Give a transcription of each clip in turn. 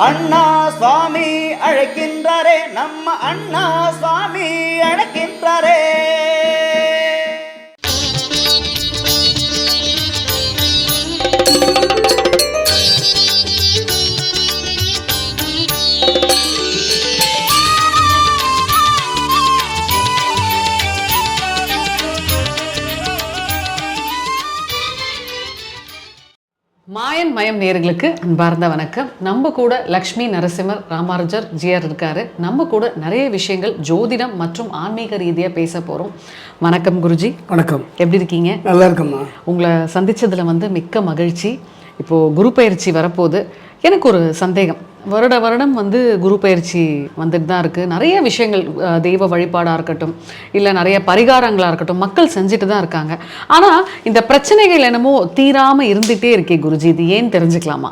அண்ணா சுவாமி அழைக்கின்றாரே, நம்ம அண்ணா சுவாமி அழைக்கின்றாரே. மாயன் மயம் நேயர்களுக்கு அன்பார்ந்த வணக்கம். நம்ம கூட லக்ஷ்மி நரசிம்மர் ராமானுஜர் ஜிஆர் இருக்காரு. நம்ம கூட நிறைய விஷயங்கள் ஜோதிடம் மற்றும் ஆன்மீக ரீதியாக பேச போகிறோம். வணக்கம் குருஜி. வணக்கம். எப்படி இருக்கீங்க? நல்லா இருக்கம்மா. உங்களை சந்தித்ததில் மிக்க மகிழ்ச்சி. இப்போது குரு பயிற்சி வரப்போகுது. எனக்கு ஒரு சந்தேகம். வருடம் குரு பயிற்சி வந்துட்டு தான் இருக்குது. நிறைய விஷயங்கள் தெய்வ வழிபாடாக இருக்கட்டும், இல்லை நிறைய பரிகாரங்களாக இருக்கட்டும், மக்கள் செஞ்சுட்டு தான் இருக்காங்க. ஆனால் இந்த பிரச்சனைகள் என்னமோ தீராமல் இருந்துகிட்டே இருக்கே குருஜி, இது ஏன் தெரிஞ்சுக்கலாமா?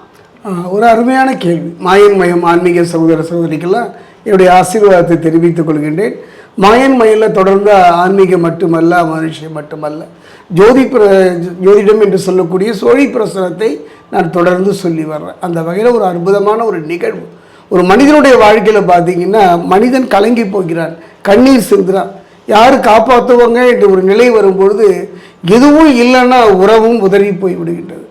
ஒரு அருமையான கேள்வி. மாயன் மயம் ஆன்மீக சகோதர சகோதரிக்கெல்லாம் என்னுடைய ஆசீர்வாதத்தை தெரிவித்துக் கொள்கின்றேன். மாயன் மயிலில் தொடர்ந்து ஆன்மீகம் மட்டுமல்ல, மனுஷன் மட்டுமல்ல, ஜோதிடம் என்று சொல்லக்கூடிய சோழி பிரசனத்தை நான் தொடர்ந்து சொல்லி வர்றேன். அந்த வகையில் ஒரு அற்புதமான ஒரு நிகழ்வு. ஒரு மனிதனுடைய வாழ்க்கையில் பார்த்தீங்கன்னா, மனிதன் கலங்கி போகிறான், கண்ணீர் சிந்துறான். யார் காப்பாற்றுவாங்க என்று ஒரு நிலை வரும்பொழுது எதுவும் இல்லைன்னா உறவும் உதறி போய் விடுகின்றது.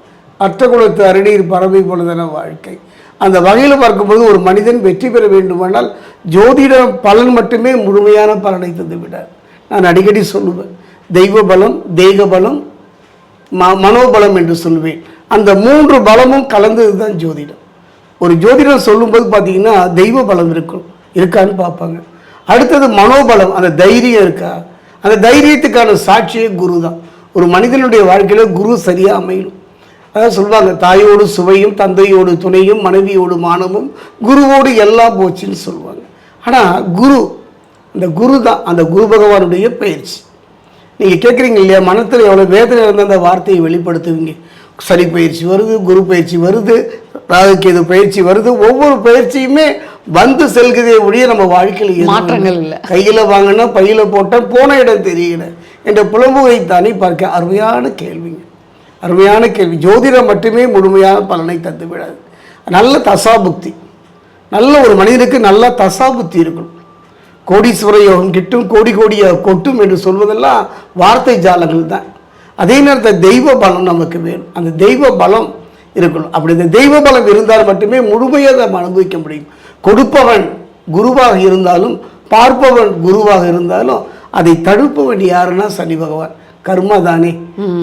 அற்ற குலத்து அருநீர் பறவை போலதான வாழ்க்கை. அந்த வகையில் பார்க்கும்போது ஒரு மனிதன் வெற்றி பெற வேண்டுமானால் ஜோதிட பலன் மட்டுமே முழுமையான பலனை தந்து விடார். நான் அடிக்கடி சொல்லுவேன், தெய்வ பலம், தேக பலம், மனோபலம் என்று சொல்லுவேன். அந்த மூன்று பலமும் கலந்தது தான் ஜோதிடம். ஒரு ஜோதிடம் சொல்லும்போது பார்த்தீங்கன்னா தெய்வ பலம் இருக்கான்னு பார்ப்பாங்க. அடுத்தது மனோபலம், அந்த தைரியம் இருக்கா, அந்த தைரியத்துக்கான சாட்சியே குரு தான். ஒரு மனிதனுடைய வாழ்க்கையில் குரு சரியாக அமையணும். அதான் சொல்லுவாங்க, தாயோடு சுவையும் தந்தையோடு துணையும் மனைவியோடு மானமும் குருவோடு எல்லாம் போச்சுன்னு சொல்லுவாங்க. ஆனால் அந்த குரு தான், அந்த குரு பகவானுடைய பயிற்சி. நீங்கள் கேட்குறீங்க இல்லையா, மனத்தில் எவ்வளோ வேதனை இருந்தால் அந்த வார்த்தையை வெளிப்படுத்துவீங்க. சனி பயிற்சி வருது, குரு பயிற்சி வருது, ராகுகேது பயிற்சி வருது. ஒவ்வொரு பயிற்சியுமே வந்து செல்கிறதே ஒழிய நம்ம வாழ்க்கையில் மாற்றங்கள் இல்லை. கையில் வாங்கினா பையில் போட்டால் போன இடம் தெரியல என்ற புலம்புவைத்தானே பார்க்க. அருமையான கேள்விங்க, அருமையான கேள்வி. ஜோதிடம் மட்டுமே முழுமையான பலனை தந்து விடாது. நல்ல தசாபுக்தி, நல்ல ஒரு மனிதனுக்கு நல்ல தசாபுக்தி இருக்கணும். கோடீஸ்வர யோகம் கிட்டும், கோடி கோடியாக கொட்டும் என்று சொல்வதெல்லாம் வார்த்தை ஜாலங்கள் தான். அதே நேரத்தில் தெய்வ பலம் நமக்கு வேணும். அந்த தெய்வ பலம் இருக்கணும். அப்படி இந்த தெய்வ பலம் இருந்தால் மட்டுமே முழுமையாக நம்ம அனுபவிக்க முடியும். கொடுப்பவன் குருவாக இருந்தாலும், பார்ப்பவன் குருவாக இருந்தாலும், அதை தடுப்பவன் யாருன்னா சனி பகவான். கர்மா தானே.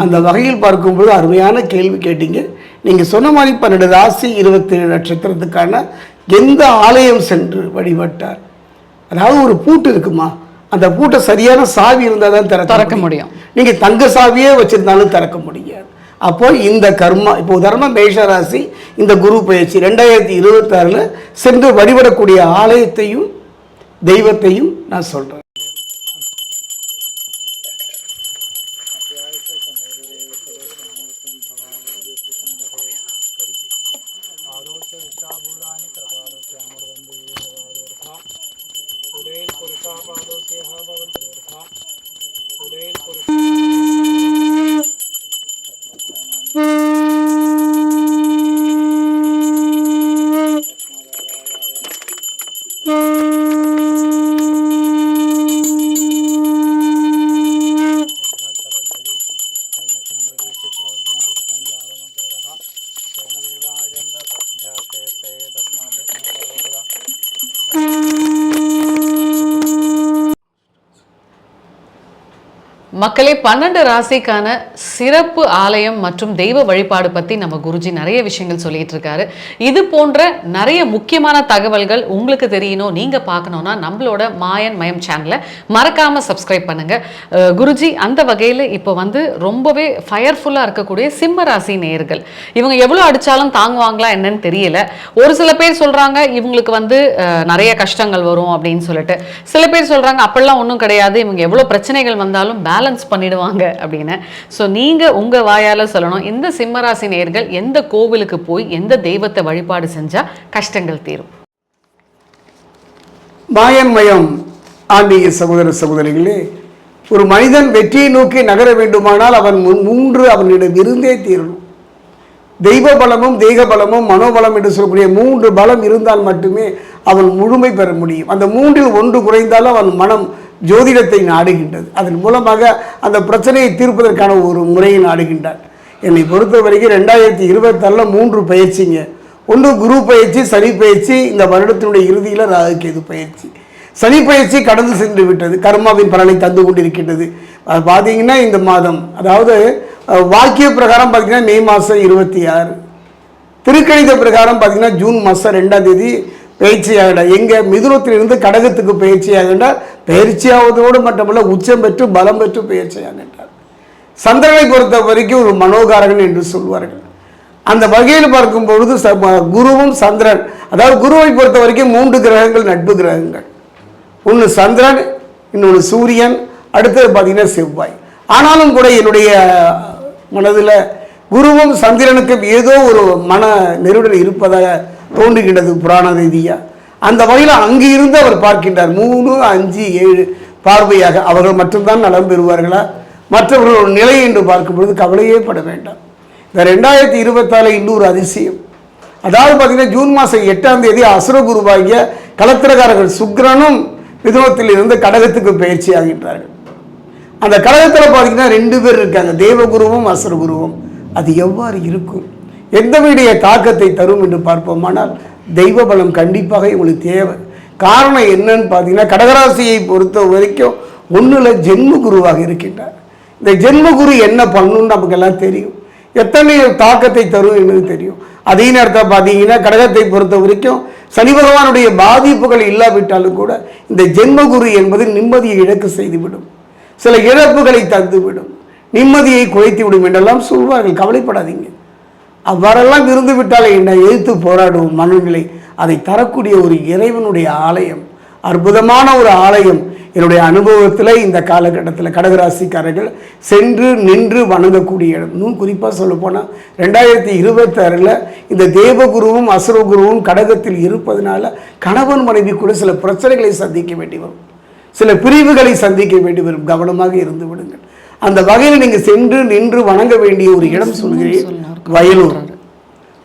அந்த வகையில் பார்க்கும்போது அருமையான கேள்வி கேட்டீங்க. நீங்கள் சொன்ன மாதிரி 12 ராசி 27 நட்சத்திரத்துக்கான எந்த ஆலயம் சென்று வழிபட்டார், அதாவது ஒரு பூட்டு இருக்குமா, அந்த பூட்டை சரியான சாவி இருந்தால் தான் திறக்க முடியும். நீங்கள் தங்க சாவியே வச்சிருந்தாலும் திறக்க முடியாது. அப்போ இந்த கர்மா, இப்போ உதாரணமாக மேஷராசி இந்த குரு பயிற்சி 2026 சென்று வழிபடக்கூடிய ஆலயத்தையும் தெய்வத்தையும் நான் சொல்கிறேன். மக்களே, 12 ராசிக்கான சிறப்பு ஆலயம் மற்றும் தெய்வ வழிபாடு பற்றி நம்ம குருஜி நிறைய விஷயங்கள் சொல்லிட்டு இருக்காரு. இது போன்ற நிறைய முக்கியமான தகவல்கள் உங்களுக்கு தெரியணும், நீங்கள் பார்க்கணுன்னா நம்மளோட மாயன் மயம் சேனலை மறக்காமல் சப்ஸ்கிரைப் பண்ணுங்கள். குருஜி, அந்த வகையில் இப்போ ரொம்பவே ஃபயர்ஃபுல்லாக இருக்கக்கூடிய சிம்ம ராசி நேயர்கள், இவங்க எவ்வளோ அடித்தாலும் தாங்குவாங்களா என்னன்னு தெரியல. ஒரு சில பேர் சொல்கிறாங்க இவங்களுக்கு நிறைய கஷ்டங்கள் வரும் அப்படின்னு சொல்லிட்டு, சில பேர் சொல்கிறாங்க அப்படிலாம் ஒன்றும் கிடையாது, இவங்க எவ்வளோ பிரச்சனைகள் வந்தாலும் பேலன்ஸ் பண்ணிடுவாங்க அப்படின்னு. ஸோ நீங்கள் உங்கள் வாயால் சொல்லணும், இந்த சிம்மராசி நேயர்கள் எந்த கோவிலுக்கு போய் எந்த தெய்வத்தை வழிபாடு செஞ்சால் கஷ்டங்கள் தீரும்? மாயன் மயம் ஆன்மீக சகோதர சகோதரிகளே, ஒரு மனிதன் வெற்றியை நோக்கி நகர வேண்டுமானால் அவன் 3 அவனிடம் இருந்தே தீரணும். தெய்வ பலமும் தேக பலமும் மனோபலம் என்று சொல்லக்கூடிய 3 பலம் இருந்தால் மட்டுமே அவன் முழுமை பெற முடியும். அந்த 3இல் 1 குறைந்தாலும் அவன் மனம் ஜோதிடத்தை நாடுகின்றது. அதன் மூலமாக அந்த பிரச்சனையை தீர்ப்பதற்கான ஒரு முறையை நாடுகின்றார். என்னை பொறுத்த வரைக்கும் 2026 3 பயிற்சிங்க. ஒன்று குரு பயிற்சி, சனி பயிற்சி, இந்த வருடத்தினுடைய இறுதியில் ராகு கேது பயிற்சி. சனி பயிற்சி கடந்து சென்று விட்டது, கர்மாவின் பலனை தந்து கொண்டிருக்கின்றது. அது பார்த்தீங்கன்னா இந்த மாதம், அதாவது வாக்கிய பிரகாரம் பார்த்தீங்கன்னா மே மாதம் 26, திருக்கணித பிரகாரம் பார்த்தீங்கன்னா ஜூன் மாதம் 2ஆம் தேதி பயிற்சியாகிட்டார். எங்கே மிதுனத்திலிருந்து கடகத்துக்கு பயிற்சியாகின்றார். பயிற்சியாவதோடு மட்டுமல்ல உச்சம் பெற்று பலம் பெற்று பயிற்சியாகின்றார். சந்திரனை பொறுத்த வரைக்கும் ஒரு மனோகாரகன் என்று சொல்வார்கள். அந்த வகையில் பார்க்கும் பொழுது குருவும் சந்திரன், அதாவது குருவை பொறுத்த வரைக்கும் 3 கிரகங்கள் நட்பு கிரகங்கள். ஒன்று சந்திரன், இன்னொன்று சூரியன், அடுத்தது பார்த்தீங்கன்னா செவ்வாய். ஆனாலும் கூட என்னுடைய மனதில் குருவும் சந்திரனுக்கும் ஏதோ ஒரு மன நெருடல் இருப்பதாக தோன்றுகின்றது புராண ரீதியாக. அந்த வகையில் அங்கு இருந்து அவர் பார்க்கின்றார். 3, 5, 7 பார்வையாக அவர்கள் மட்டும்தான் நலம் பெறுவார்களா, மற்றவர்களோட நிலை என்று பார்க்கும் பொழுது கவலையே பட வேண்டாம். இந்த 2024 இன்னொரு அதிசயம், அதாவது பார்த்தீங்கன்னா ஜூன் மாதம் 8ஆம் தேதி அசுரகுருவாகிய கலத்திரகாரர்கள் சுக்கிரனும் மிதுனத்தில் இருந்து கடகத்துக்கு பயிற்சி ஆகின்றார்கள். அந்த கடகத்தில் பார்த்தீங்கன்னா 2 பேர் இருக்காங்க, தேவகுருவும் அசுரகுருவும். அது எவ்வாறு இருக்கும், எந்த விடைய தாக்கத்தை தரும் என்று பார்ப்போமானால் தெய்வ பலம் கண்டிப்பாக உங்களுக்கு தேவை. காரணம் என்னன்னு பார்த்தீங்கன்னா கடகராசியை பொறுத்த வரைக்கும் 1ல் ஜென்ம குருவாக இருக்கின்றார். இந்த ஜென்ம குரு என்ன பண்ணணும்னு நமக்கெல்லாம் தெரியும், எத்தனை தாக்கத்தை தரும் என்று தெரியும். அதே நேரத்தில் பார்த்தீங்கன்னா கடகத்தை பொறுத்த வரைக்கும் சனி பகவானுடைய பாதிப்புகள் இல்லாவிட்டாலும் கூட இந்த ஜென்மகுரு என்பது நிம்மதியை இழக்க செய்துவிடும், சில இழப்புகளை தந்துவிடும், நிம்மதியை குறைத்து விடும் என்றெல்லாம் சொல்வார்கள். கவலைப்படாதீங்க, அவ்வாறெல்லாம் இருந்து விட்டால் என்ன எதிர்த்து போராடும் மனநிலை, அதை தரக்கூடிய ஒரு இறைவனுடைய ஆலயம், அற்புதமான ஒரு ஆலயம். என்னுடைய அனுபவத்தில் இந்த காலகட்டத்தில் கடகராசிக்காரர்கள் சென்று நின்று வணங்கக்கூடிய இடம். இன்னும் குறிப்பாக சொல்லப்போனால் 2026 இந்த தேவகுருவும் அசுரகுருவும் கடகத்தில் இருப்பதனால கணவன் மனைவி கூட சில பிரச்சனைகளை சந்திக்க வேண்டி வரும், சில பிரிவுகளை சந்திக்க வேண்டி வரும். கவனமாக இருந்து விடுங்கள். அந்த வகையில் நீங்கள் சென்று நின்று வணங்க வேண்டிய ஒரு இடம் சொல்கிறேன், வயலூர்.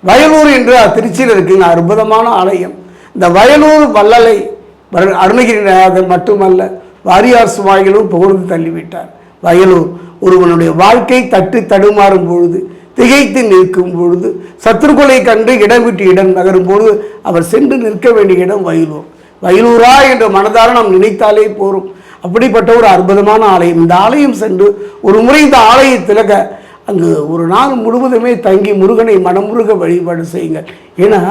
வயலூர் என்று திருச்சியில் இருக்குங்க, அற்புதமான ஆலயம். இந்த வயலூர் வள்ளலை அருணகிரிநாதர் மட்டுமல்ல வாரியார் சுவாமிகளும் புகழ்ந்து தள்ளிவிட்டார். வயலூர் ஒருவனுடைய வாழ்க்கை தட்டு தடுமாறும் பொழுது, திகைத்து நிற்கும் பொழுது, சத்துருக்களை கண்டு இடம் விட்டு இடம் நகரும் பொழுது அவர் சென்று நிற்க வேண்டிய இடம் வயலூர். வயலூரா என்ற மனதார நாம் நினைத்தாலே போரும். அப்படிப்பட்ட ஒரு அற்புதமான ஆலயம். இந்த ஆலயம் சென்று ஒரு முறை இந்த ஆலயத்தில் அங்கு ஒரு நாள் முழுவதுமே தங்கி முருகனை மனமுருக வழிபாடு செய்யுங்கள். ஏன்னா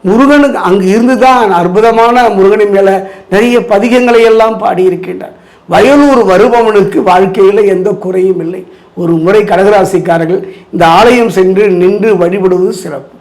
முருகனுக்கு அங்கு இருந்து தான் அற்புதமான முருகனின் மேலே நிறைய பதிகங்களை எல்லாம் பாடியிருக்கின்றார். வயலூர் வருபவனுக்கு வாழ்க்கையில் எந்த குறையும் இல்லை. ஒரு முறை கடகராசிக்காரர்கள் இந்த ஆலயம் சென்று நின்று வழிபடுவது சிறப்பு.